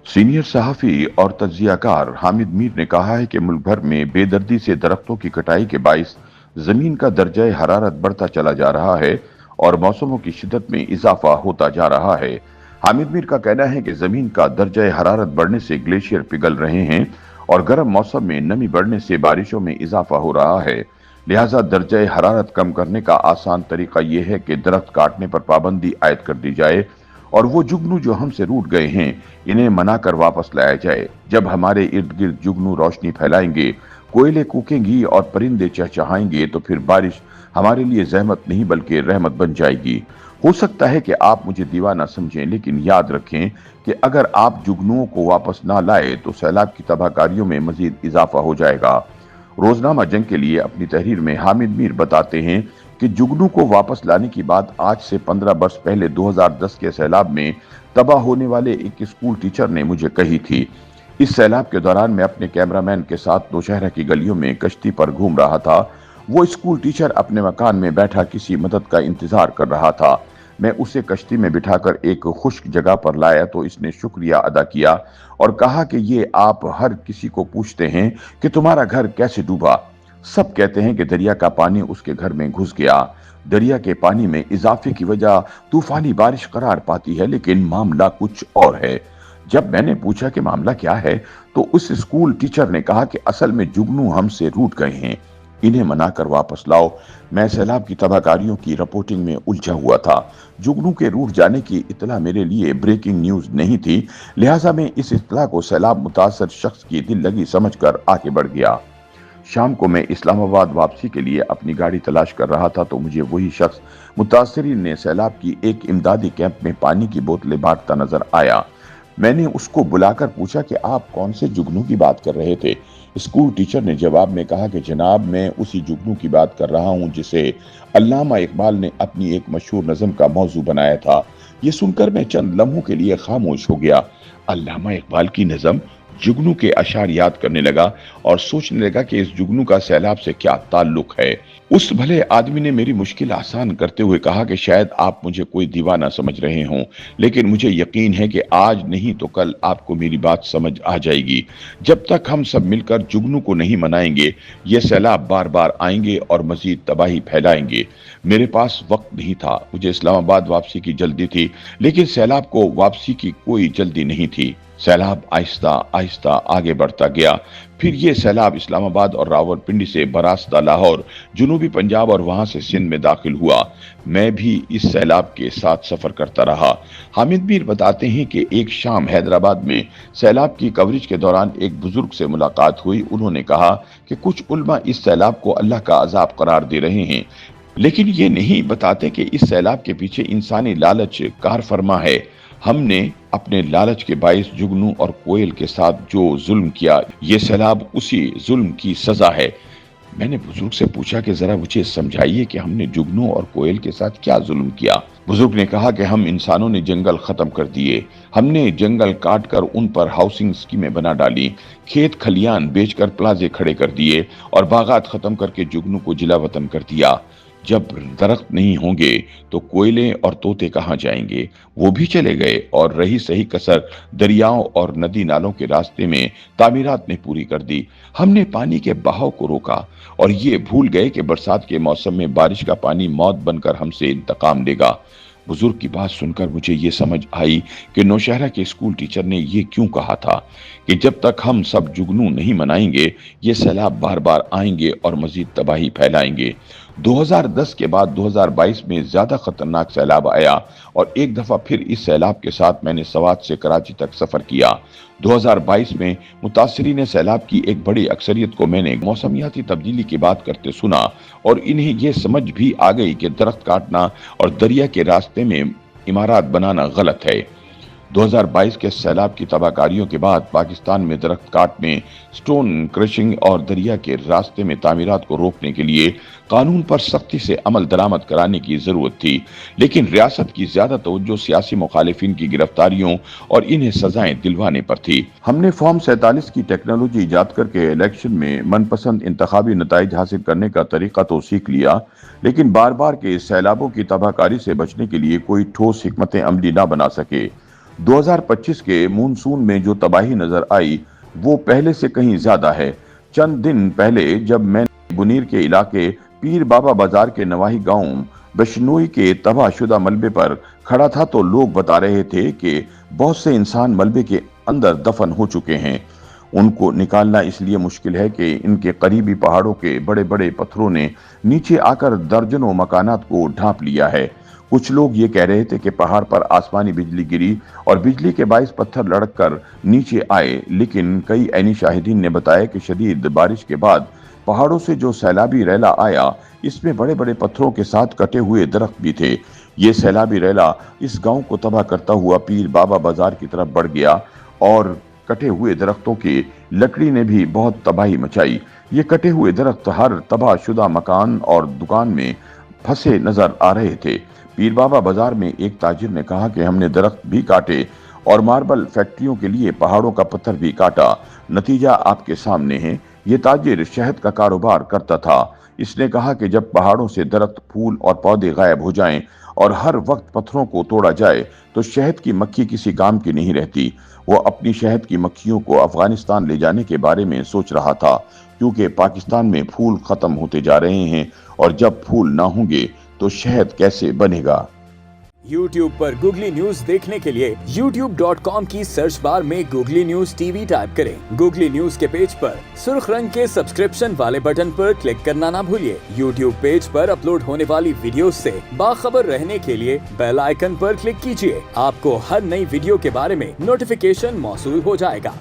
Senior सहाफी और तज्जियाकार हामिद मीर ने कहा है कि मुल्क भर में बेदर्दी से दरख्तों की कटाई के बाइस जमीन का दर्जा हरारत बढ़ता चला जा रहा है और मौसमों की शिद्दत में इजाफा होता जा रहा है। हामिद मीर का कहना है कि जमीन का दर्जा हरारत बढ़ने से ग्लेशियर पिघल रहे हैं और गर्म मौसम में नमी बढ़ने से बारिशों में इजाफा हो रहा है। लिहाजा दर्जा हरारत कम करने का आसान तरीका यह है कि दरख्त काटने पर पाबंदी आयद कर दी जाए और वो जुगनू जो हमसे रूठ गए हैं इन्हें मनाकर वापस लाया जाए। जब हमारे इर्द गिर्द जुगनू रोशनी फैलाएंगे, कोयले कूकेंगी और परिंदे चहचहाएंगे तो फिर बारिश हमारे लिए जहमत नहीं बल्कि रहमत बन जाएगी। हो सकता है कि आप मुझे दीवाना समझें, लेकिन याद रखें कि अगर आप जुगनुओं को वापस ना लाए तो सैलाब की तबाहकारियों में मजीद इजाफा हो जाएगा। रोजनामा जंग के लिए अपनी तहरीर में हामिद मीर बताते हैं कि जुगनू को वापस लाने की बात आज से 15 वर्ष पहले 2010 के सैलाब में तबाह होने वाले एक स्कूल टीचर ने मुझे कही थी। इस सैलाब के दौरान मैं अपने कैमरामैन के साथ नौशहरा की गलियों में कश्ती पर घूम रहा था। वो स्कूल टीचर अपने मकान में बैठा किसी मदद का इंतजार कर रहा था। मैं उसे कश्ती में बिठाकर एक खुश्क जगह पर लाया तो इसने शुक्रिया अदा किया और कहा कि ये आप हर किसी को पूछते हैं कि तुम्हारा घर कैसे डूबा। सब कहते हैं कि दरिया का पानी उसके घर में घुस गया। दरिया के पानी में इजाफे की वजह तूफानी बारिश करार पाती है, लेकिन मामला कुछ और है। जब मैंने पूछा कि मामला क्या है तो उस स्कूल टीचर ने कहा कि असल में जुगनू हमसे रूठ गए हैं, इन्हें मनाकर वापस लाओ। मैं सैलाब की तबाहकारियों की रिपोर्टिंग में उलझा हुआ था। जुगनू के रूठ जाने की इत्तला मेरे लिए ब्रेकिंग न्यूज नहीं थी, लिहाजा मैं इस इत्तला को सैलाब मुतासर शख्स की दिल लगी समझकर आगे बढ़ गया। शाम को मैं इस्लामाबाद वापसी के लिए अपनी गाड़ी तलाश कर रहा था तो मुझे वही शख्स मुतासरीन ने सैलाब की एक इमदादी कैंप में पानी की बोतलें बांटता नजर आया। मैंने उसको बुलाकर पूछा कि आप कौन से जुगनू की बात कर रहे थे। स्कूल टीचर ने जवाब में कहा कि जनाब, मैं उसी जुगनू की बात कर रहा हूं जिसे अल्लामा इकबाल ने अपनी एक मशहूर नज़म का मौजू बनाया था। ये सुनकर मैं चंद लम्हों के लिए खामोश हो गया। अल्लामा इकबाल की नज़म? जुगनू के अशार याद करने लगा और सोचने लगा कि इस जुगनू का सैलाब से क्या ताल्लुक है। उस भले आदमी ने मेरी मुश्किल आसान करते हुए कहा कि शायद आप मुझे कोई दीवाना समझ रहे हों, लेकिन मुझे यकीन है कि आज नहीं तो कल आपको मेरी बात समझ आ जाएगी। जब तक हम सब मिलकर जुगनू को नहीं मनाएंगे, ये सैलाब बार बार आएंगे और मजीद तबाही फैलाएंगे। मेरे पास वक्त नहीं था, मुझे इस्लामाबाद वापसी की जल्दी थी, लेकिन सैलाब को वापसी की कोई जल्दी नहीं थी। सैलाब आहिस्ता आहिस्ता आगे बढ़ता गया। फिर ये सैलाब इस्लामाबाद और रावलपिंडी से बरास्ता लाहौर, जुनूबी पंजाब और वहां से सिंध में दाखिल हुआ। मैं भी इस सैलाब के साथ सफर करता रहा। हामिद मीर बताते हैं कि एक शाम हैदराबाद में सैलाब की कवरेज के दौरान एक बुजुर्ग से मुलाकात हुई। उन्होंने कहा कि कुछ उल्मा इस सैलाब को अल्लाह का अजाब करार दे रहे हैं, लेकिन ये नहीं बताते कि इस सैलाब के पीछे इंसानी लालच कार फरमा है। हमने अपने लालच के बाइस जुगनू और कोयल के साथ जो जुल्म किया, ये सैलाब उसी जुल्म की सजा है। मैंने बुजुर्ग से पूछा कि जरा मुझे समझाइए कि हमने जुगनू और कोयल के साथ क्या जुल्म किया। बुजुर्ग ने कहा कि हम इंसानों ने जंगल खत्म कर दिए। हमने जंगल काट कर उन पर हाउसिंग स्कीमें बना डाली, खेत खलियान बेचकर प्लाजे खड़े कर दिए और बागात खत्म करके जुगनू को जिला वतन कर दिया। जब दरख्त नहीं होंगे तो कोयले और तोते कहाँ जाएंगे? वो भी चले गए और रही सही कसर दरियाओं और नदी नालों के रास्ते में तामीरात ने पूरी कर दी। हमने पानी के बहाव को रोका और ये भूल गए कि बरसात के मौसम में बारिश का पानी मौत बनकर हमसे इंतकाम लेगा। बुजुर्ग की बात सुनकर मुझे ये समझ आई कि नौशहरा के स्कूल टीचर ने ये क्यों कहा था कि जब तक हम सब जुगनू नहीं मनाएंगे, ये सैलाब बार बार आएंगे और मजीद तबाही फैलाएंगे। 2010 के बाद 2022 में ज्यादा खतरनाक सैलाब आया और एक दफा फिर इस सैलाब के साथ मैंने सवात से कराची तक सफर किया। 2022 में मुतासरीन सैलाब की एक बड़ी अक्सरियत को मैंने मौसमियाती तब्दीली की बात करते सुना और इन्हें यह समझ भी आ गई कि दरख्त काटना और दरिया के रास्ते में इमारत बनाना गलत है। 2022 के सैलाब की तबाहकारियों के बाद पाकिस्तान में दरख्त काटने, स्टोन क्रशिंग और दरिया के रास्ते में तामीरात को रोकने के लिए कानून पर सख्ती से अमल दरामद कराने की जरूरत थी, लेकिन रियासत की ज्यादा तवज्जो सियासी मुखालिफिन की गिरफ्तारियों और इन्हें सजाएं दिलवाने पर थी। हमने फॉर्म 47 की टेक्नोलॉजी ईजाद करके इलेक्शन में मनपसंद इंतखाबी नताइज हासिल करने का तरीका तो सीख लिया, लेकिन बार बार के सैलाबों की तबाहकारी से बचने के लिए कोई ठोस हिकमत अमली ना बना सके। 2025 के मानसून में जो तबाही नजर आई वो पहले से कहीं ज्यादा है। चंद दिन पहले जब मैंने बुनीर के इलाके पीर बाबा बाजार के नवाही गांव बिश्नोई के तबाहशुदा मलबे पर खड़ा था तो लोग बता रहे थे कि बहुत से इंसान मलबे के अंदर दफन हो चुके हैं। उनको निकालना इसलिए मुश्किल है कि इनके करीबी पहाड़ों के बड़े बड़े पत्थरों ने नीचे आकर दर्जनों मकानात को ढांप लिया है। कुछ लोग ये कह रहे थे कि पहाड़ पर आसमानी बिजली गिरी और बिजली के बाइस पत्थर लड़क कर नीचे आए, लेकिन कई ऐनी शाहिदीन ने बताया कि शदीद बारिश के बाद पहाड़ों से जो सैलाबी रैला आया, इसमें बड़े बड़े पत्थरों के साथ कटे हुए दरख्त भी थे। ये सैलाबी रैला इस गांव को तबाह करता हुआ पीर बाबा बाजार की तरफ बढ़ गया और कटे हुए दरख्तों की लकड़ी ने भी बहुत तबाही मचाई। ये कटे हुए दरख्त हर तबाहशुदा मकान और दुकान में फंसे नजर आ रहे थे। पीर बाबा बाजार में एक ताजिर ने कहा कि हमने दरख्त भी काटे और मार्बल फैक्ट्रियों के लिए पहाड़ों का पत्थर भी काटा। नतीजा आपके सामने है। ये ताजिर शहद का कारोबार करता था। इसने कहा कि जब पहाड़ों से दरख्त, फूल और पौधे गायब हो जाएं और हर वक्त पत्थरों को तोड़ा जाए तो शहद की मक्खी किसी काम की नहीं रहती। वो अपनी शहद की मक्खियों को अफगानिस्तान ले जाने के बारे में सोच रहा था, क्योंकि पाकिस्तान में फूल खत्म होते जा रहे हैं और जब फूल ना होंगे तो शहद कैसे बनेगा। YouTube पर गूगली न्यूज देखने के लिए youtube.com की सर्च बार में गूगली न्यूज टीवी टाइप करें। गूगली न्यूज के पेज पर सुर्ख रंग के सब्सक्रिप्शन वाले बटन पर क्लिक करना ना भूलिए। YouTube पेज पर अपलोड होने वाली वीडियो से बाखबर रहने के लिए बेल आइकन पर क्लिक कीजिए। आपको हर नई वीडियो के बारे में नोटिफिकेशन मौसूल हो जाएगा।